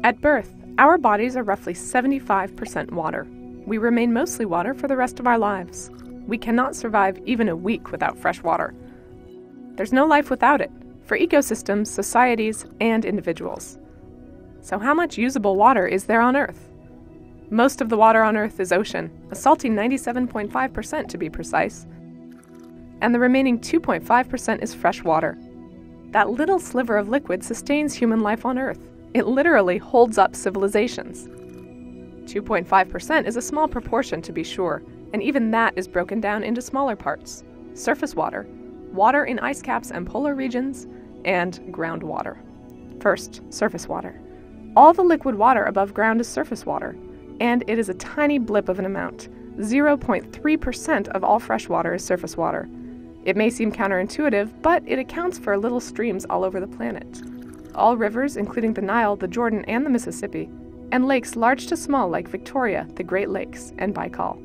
At birth, our bodies are roughly 75% water. We remain mostly water for the rest of our lives. We cannot survive even a week without fresh water. There's no life without it, for ecosystems, societies, and individuals. So how much usable water is there on Earth? Most of the water on Earth is ocean, a salty 97.5% to be precise, and the remaining 2.5% is fresh water. That little sliver of liquid sustains human life on Earth. It literally holds up civilizations. 2.5% is a small proportion, to be sure, and even that is broken down into smaller parts: surface water, water in ice caps and polar regions, and groundwater. First, surface water. All the liquid water above ground is surface water, and it is a tiny blip of an amount. 0.3% of all fresh water is surface water. It may seem counterintuitive, but it accounts for little streams all over the planet. All rivers, including the Nile, the Jordan, and the Mississippi, and lakes large to small like Victoria, the Great Lakes, and Baikal.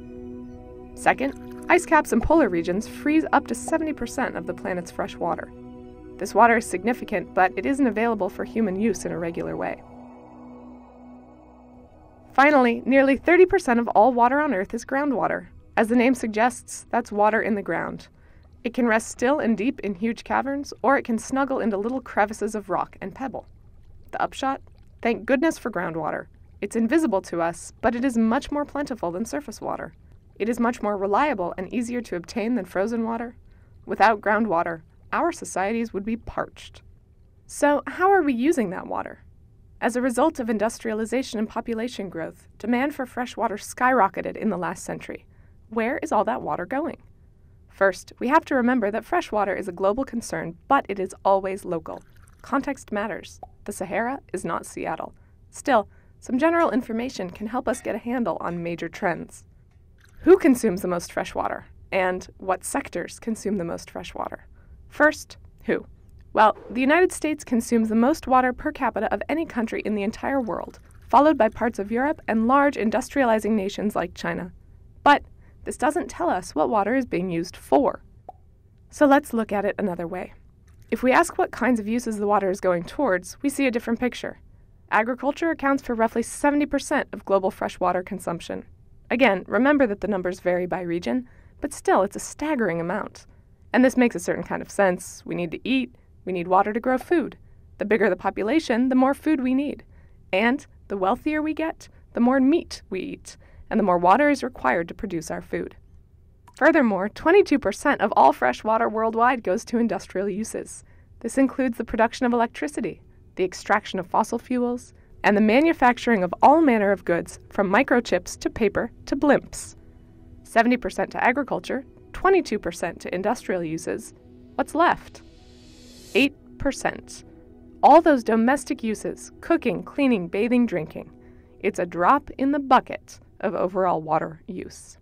Second, ice caps in polar regions freeze up to 70% of the planet's fresh water. This water is significant, but it isn't available for human use in a regular way. Finally, nearly 30% of all water on Earth is groundwater. As the name suggests, that's water in the ground. It can rest still and deep in huge caverns, or it can snuggle into little crevices of rock and pebble. The upshot? Thank goodness for groundwater. It's invisible to us, but it is much more plentiful than surface water. It is much more reliable and easier to obtain than frozen water. Without groundwater, our societies would be parched. So, how are we using that water? As a result of industrialization and population growth, demand for fresh water skyrocketed in the last century. Where is all that water going? First, we have to remember that fresh water is a global concern, but it is always local. Context matters. The Sahara is not Seattle. Still, some general information can help us get a handle on major trends. Who consumes the most fresh water? And what sectors consume the most fresh water? First, who? Well, the United States consumes the most water per capita of any country in the entire world, followed by parts of Europe and large industrializing nations like China. But this doesn't tell us what water is being used for. So let's look at it another way. If we ask what kinds of uses the water is going towards, we see a different picture. Agriculture accounts for roughly 70% of global freshwater consumption. Again, remember that the numbers vary by region, but still it's a staggering amount. And this makes a certain kind of sense. We need to eat. We need water to grow food. The bigger the population, the more food we need. And the wealthier we get, the more meat we eat, and the more water is required to produce our food. Furthermore, 22% of all fresh water worldwide goes to industrial uses. This includes the production of electricity, the extraction of fossil fuels, and the manufacturing of all manner of goods, from microchips to paper to blimps. 70% to agriculture, 22% to industrial uses. What's left? 8%. All those domestic uses: cooking, cleaning, bathing, drinking. It's a drop in the bucket of overall water use.